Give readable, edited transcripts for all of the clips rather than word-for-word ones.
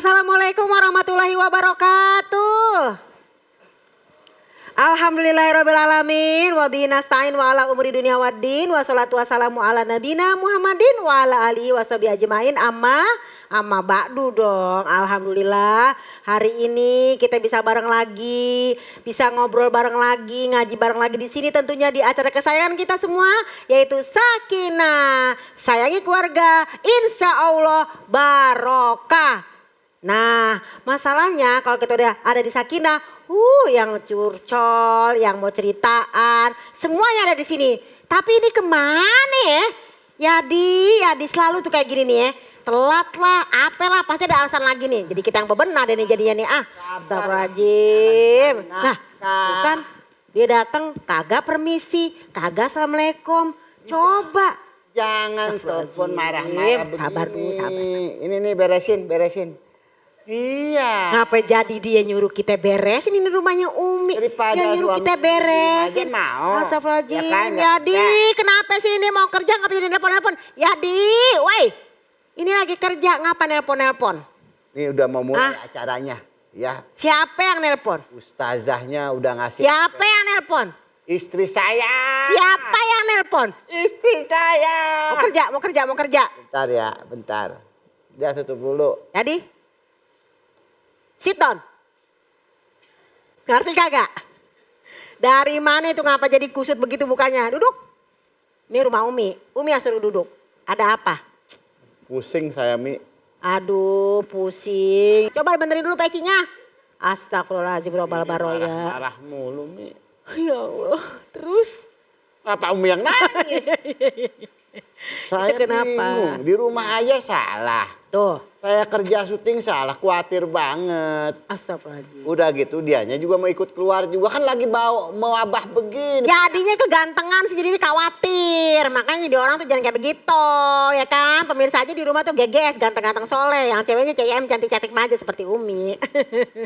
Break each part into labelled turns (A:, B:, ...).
A: Assalamualaikum warahmatullahi wabarakatuh. Alhamdulillahirrabbilalamin. Wabihi nasta'in wa ala umuri dunia waddin. Wassalatu wassalamu ala nabina Muhammadin wa ala alihi washabihi ajmain. Amma ba'du dong. Alhamdulillah hari ini kita bisa bareng lagi, bisa ngobrol bareng lagi, ngaji bareng lagi di sini tentunya di acara kesayangan kita semua yaitu Sakinah. Sayangi keluarga, insya Allah barokah. Nah masalahnya kalau kita udah ada di Sakinah, yang curcol, yang mau ceritaan, semuanya ada di sini. Tapi ini kemana ya? Yadi selalu tuh kayak gini nih ya. Telat lah, apalah, pasti ada alasan lagi nih. Jadi kita yang bebenah deh nih jadinya nih. Astagfirullahaladzim. Nah, bukan dia datang kagak permisi, kagak assalamualaikum. Coba.
B: Jangan telepon marah-marah begini.
A: Sabar dulu, sabar.
B: Ini nih beresin. Iya.
A: Ngapa jadi dia nyuruh kita beresin, ini rumahnya Umi.
B: Daripada
A: yang nyuruh kita beresin.
B: Mau.
A: Astagfirullahaladzim.
B: Ya kan,
A: Yadi, kenapa sih ini mau kerja ngapa jadi nelpon-nelpon? Yadi, woi. Ini lagi kerja, ngapa nelpon-nelpon?
B: Ini udah mau mulai acaranya, ya.
A: Siapa yang nelpon?
B: Ustazahnya udah ngasih.
A: Siapa yang nelpon?
B: Istri saya.
A: Siapa yang nelpon?
B: Istri saya.
A: Mau kerja.
B: Bentar ya, bentar. Dia tutup dulu.
A: Jadi, sit down. Ngerti kagak? Dari mana itu ngapa jadi kusut begitu mukanya? Duduk. Ini rumah Umi. Umi yang suruh duduk. Ada apa?
B: Pusing saya, Mi.
A: Aduh, pusing. Coba benerin dulu pecinya. Astagfirullahaladzim, robbal-baroya.
B: Marah mulu, Mi.
A: Ya Allah, terus?
B: Apa Umi yang nangis? Saya
A: kenapa?
B: bingung, di rumah aja salah.
A: Tuh.
B: Saya kerja syuting salah, khawatir banget.
A: Astagfirullahaladzim.
B: Udah gitu dianya juga mau ikut keluar juga kan lagi mau abah begini.
A: Jadinya kegantengan sih, jadi khawatir. Makanya di orang tuh jangan kayak begitu, ya kan? Pemirsa aja di rumah tuh geges, ganteng-ganteng soleh. Yang ceweknya CM cantik-cantik manja seperti Umi.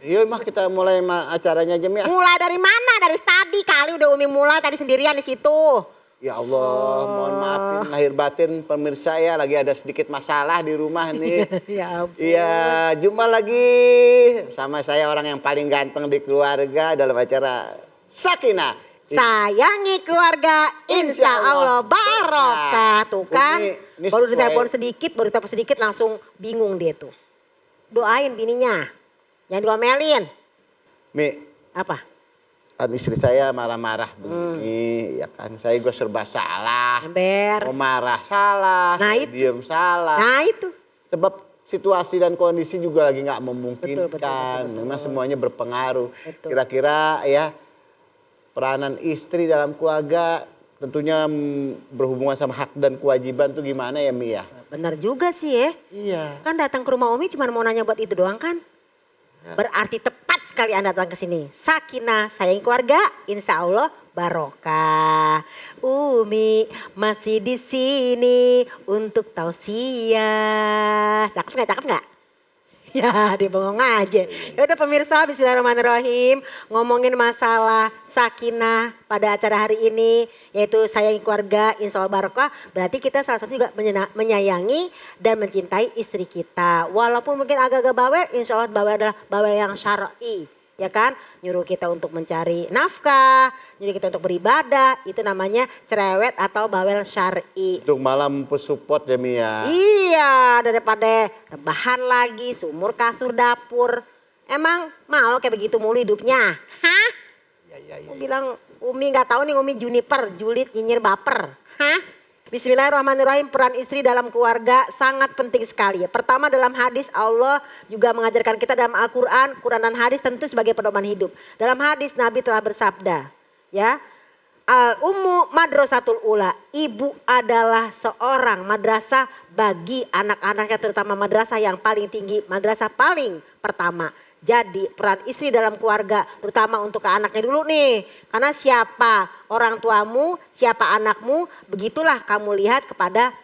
B: Iya mah kita mulai acaranya aja, Mi.
A: Mulai dari mana? Dari tadi kali udah Umi mulai tadi sendirian di situ.
B: Ya Allah, mohon maafin lahir batin pemirsa ya, lagi ada sedikit masalah di rumah nih.
A: Ya ampun.
B: Iya, jumpa lagi sama saya orang yang paling ganteng di keluarga dalam acara Sakinah.
A: Sayangi keluarga, insya Allah barokah. Tuh kan,
B: ini
A: baru ditelepon sedikit langsung bingung dia tuh. Doain bininya, jangan diomelin.
B: Mi.
A: Apa?
B: Kan istri saya marah-marah begini, ya kan saya gue serba salah.
A: Ember.
B: Mau marah salah,
A: Nah, itu.
B: diem salah.
A: Nah itu.
B: Sebab situasi dan kondisi juga lagi nggak memungkinkan.
A: Betul.
B: Memang semuanya berpengaruh.
A: Betul.
B: Kira-kira ya peranan istri dalam keluarga tentunya berhubungan sama hak dan kewajiban tuh gimana ya Mi ya?
A: Benar juga sih ya.
B: Iya.
A: Kan datang ke rumah Umi cuma mau nanya buat itu doang kan? Berarti tepat sekali Anda datang ke sini. Sakinah, sayangi keluarga, insya Allah barokah. Umi masih di sini untuk tausiah. Cakep nggak? Ya dia bengong aja. Ya udah pemirsa, bismillahirrahmanirrahim. Ngomongin masalah Sakinah pada acara hari ini, yaitu sayangi keluarga, insya Allah barokah. Berarti kita salah satu juga menyayangi dan mencintai istri kita. Walaupun mungkin agak-agak bawel, insya Allah bawel adalah bawel yang syar'i. Ya kan, nyuruh kita untuk mencari nafkah, nyuruh kita untuk beribadah, itu namanya cerewet atau bawel syar'i.
B: Untuk malam support ya Mi ya.
A: Iya, daripada rebahan lagi, sumur kasur dapur. Emang mau kayak begitu mulu hidupnya? Hah?
B: Ya.
A: Aku bilang Umi nggak tahu nih Umi Juniper, julid, nyinyir, baper. Hah? Bismillahirrahmanirrahim, peran istri dalam keluarga sangat penting sekali. Pertama dalam hadis Allah juga mengajarkan kita dalam Al-Quran, Quran dan hadis tentu sebagai pedoman hidup. Dalam hadis Nabi telah bersabda, ya, Al-Ummu Madrasatul Ula, ibu adalah seorang madrasah bagi anak-anaknya, terutama madrasah yang paling tinggi, madrasah paling pertama. Jadi peran istri dalam keluarga terutama untuk ke anaknya dulu nih. Karena siapa orang tuamu, siapa anakmu, begitulah kamu lihat kepada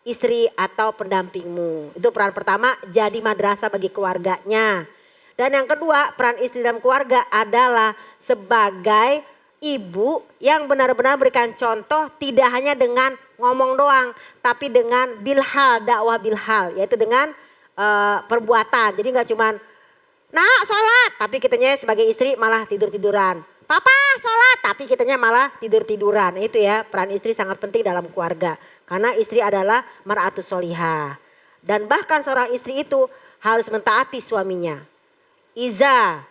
A: istri atau pendampingmu. Itu peran pertama, jadi madrasah bagi keluarganya. Dan yang kedua, peran istri dalam keluarga adalah sebagai ibu yang benar-benar berikan contoh, tidak hanya dengan ngomong doang, tapi dengan bilhal, dakwah bilhal, yaitu dengan perbuatan. Jadi nggak cuman nak sholat, tapi kitanya sebagai istri malah tidur-tiduran. Papa sholat, tapi kitanya malah tidur-tiduran. Itu ya, peran istri sangat penting dalam keluarga. Karena istri adalah mar'atus solihah. Dan bahkan seorang istri itu harus mentaati suaminya. Iza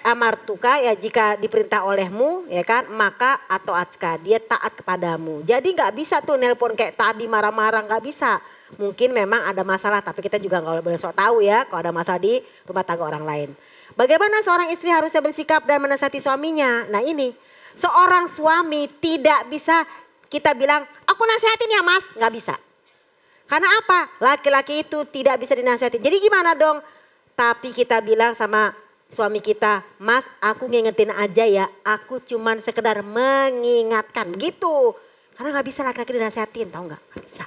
A: amartuka, ya jika diperintah olehmu, ya kan, maka atau atska, dia taat kepadamu. Jadi nggak bisa tuh nelpon kayak tadi marah-marah, nggak bisa. Mungkin memang ada masalah, tapi kita juga nggak boleh sok tahu ya kalau ada masalah di rumah tangga orang lain. Bagaimana seorang istri harusnya bersikap dan menasihati suaminya? Nah ini, seorang suami tidak bisa kita bilang, aku nasihatin ya mas, nggak bisa. Karena apa? Laki-laki itu tidak bisa dinasihatin. Jadi gimana dong? Tapi kita bilang sama suami kita, mas aku ngingetin aja ya, aku cuman sekedar mengingatkan gitu. Karena nggak bisa laki-laki dinasihatin, tahu nggak? Nggak bisa.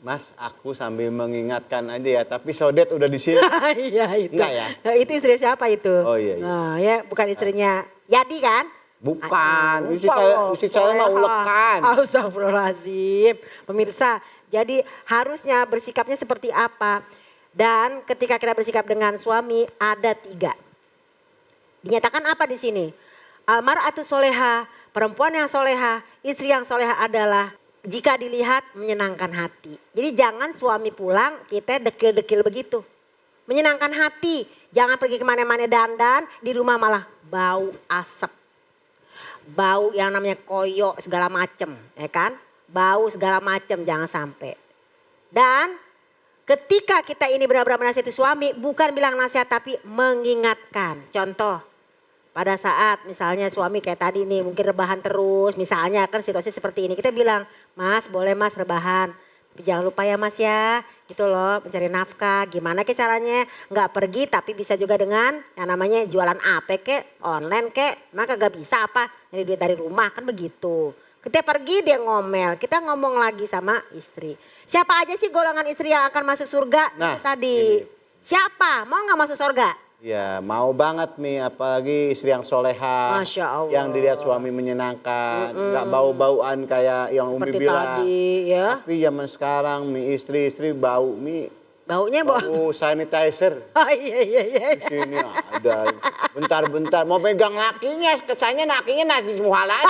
B: Mas, aku sambil mengingatkan aja ya, tapi Sodet udah di sini.
A: Iya itu.
B: Enggak ya?
A: Itu istri siapa itu?
B: Oh iya.
A: Nah, ya bukan istrinya Yadi kan?
B: Bukan,
A: Lupa
B: istri saya mah ulekan.
A: Astagfirullahaladzim. Pemirsa, jadi harusnya bersikapnya seperti apa? Dan ketika kita bersikap dengan suami ada 3. Dinyatakan apa di sini? Almar'atu soleha, perempuan yang soleha, istri yang soleha adalah jika dilihat menyenangkan hati. Jadi jangan suami pulang kita dekil-dekil begitu. Menyenangkan hati, jangan pergi kemana-mana dandan, di rumah malah bau asap. Bau yang namanya koyo segala macem, ya kan? Bau segala macem, jangan sampai. Dan ketika kita ini benar-benar menasihati suami, bukan bilang nasihat tapi mengingatkan. Contoh, pada saat misalnya suami kayak tadi nih mungkin rebahan terus, misalnya kan situasi seperti ini. Kita bilang, mas boleh mas rebahan. Tapi jangan lupa ya mas ya, gitu loh mencari nafkah. Gimana ke caranya? Nggak pergi tapi bisa juga dengan yang namanya jualan apa kek, online kek. Maka gak bisa apa, nyari duit dari rumah kan begitu. Kita pergi dia ngomel, kita ngomong lagi sama istri. Siapa aja sih golongan istri yang akan masuk surga?
B: Nah,
A: itu tadi.
B: ini.
A: Siapa? Mau gak masuk surga?
B: Ya mau banget nih, apalagi istri yang soleha.
A: Masya Allah.
B: Yang dilihat suami menyenangkan, nggak bau-bauan kayak yang Umi
A: Seperti
B: bilang.
A: tadi ya.
B: Tapi zaman sekarang istri-istri bau
A: Baunya bau.
B: bau sanitizer.
A: Oh iya iya iya.
B: Di sini ada. Bentar-bentar mau pegang lakinya, kesannya lakinya najis muhalal.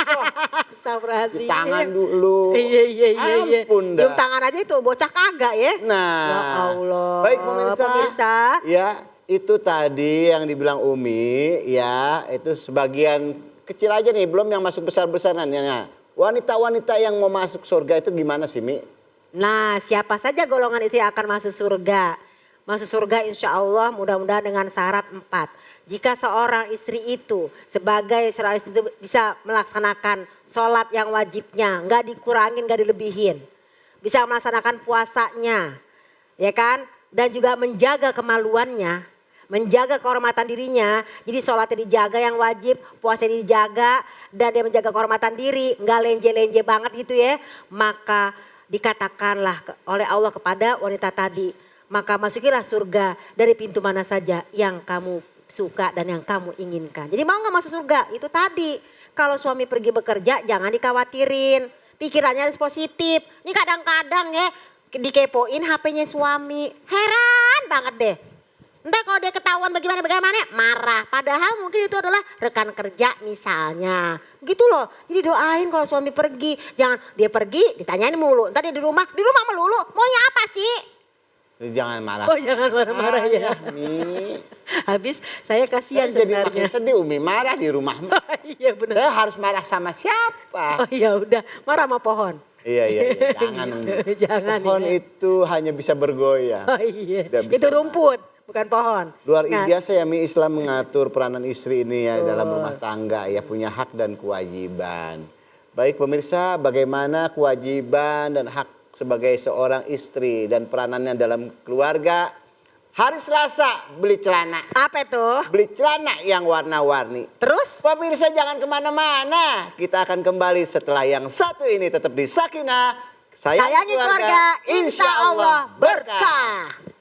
A: Astagfirullahaladzim.
B: Di tangan dulu.
A: Iya iya iya.
B: Ampun dah.
A: Cium tangan aja itu bocah kagak ya.
B: Nah.
A: Ya Allah.
B: Baik pemirsa. Ya itu tadi yang dibilang Umi ya, itu sebagian kecil aja nih, belum yang masuk besar-besaran. Nah, wanita-wanita yang mau masuk surga itu gimana sih Mi?
A: Nah siapa saja golongan itu yang akan masuk surga. Masuk surga insya Allah mudah-mudahan dengan syarat 4. Jika seorang istri itu sebagai seorang istri itu bisa melaksanakan sholat yang wajibnya. Nggak dikurangin, nggak dilebihin. Bisa melaksanakan puasanya. Ya kan? Dan juga menjaga kemaluannya. Menjaga kehormatan dirinya. Jadi sholatnya dijaga yang wajib. Puasanya dijaga. Dan dia menjaga kehormatan diri. Nggak lenje-lenje banget gitu ya. Maka dikatakanlah oleh Allah kepada wanita tadi, maka masukilah surga dari pintu mana saja yang kamu suka dan yang kamu inginkan. Jadi mau gak masuk surga? Itu tadi, kalau suami pergi bekerja jangan dikhawatirin, pikirannya harus positif. Ini kadang-kadang ya dikepoin HP-nya suami, heran banget deh. Entah kalau dia ketahuan bagaimana marah. Padahal mungkin itu adalah rekan kerja misalnya. Gitu loh. Jadi doain kalau suami pergi. Jangan dia pergi ditanyain mulu. Entar dia di rumah melulu. Maunya apa sih?
B: Jangan marah.
A: Oh jangan marah-marah ya.
B: Mi.
A: Habis saya kasihan
B: Jadi
A: sebenarnya.
B: makin sedih Umi marah di rumah.
A: Iya benar.
B: Saya harus marah sama siapa?
A: Oh iya udah marah sama pohon.
B: Iya. Jangan Umi.
A: Jangan.
B: Pohon
A: ya.
B: itu hanya bisa bergoyang.
A: Oh iya.
B: Tidak bisa
A: Itu rumput. Bukan pohon.
B: Luar
A: Nah,
B: biasa ya Mi, Islam mengatur peranan istri ini ya dalam rumah tangga ya, punya hak dan kewajiban. Baik pemirsa, bagaimana kewajiban dan hak sebagai seorang istri dan peranannya dalam keluarga. Hari Selasa beli celana.
A: apa itu?
B: Beli celana yang warna-warni.
A: Terus?
B: Pemirsa jangan kemana-mana. Kita akan kembali setelah yang satu ini, tetap di Sakinah.
A: Sayangi keluarga, insya Allah berkah.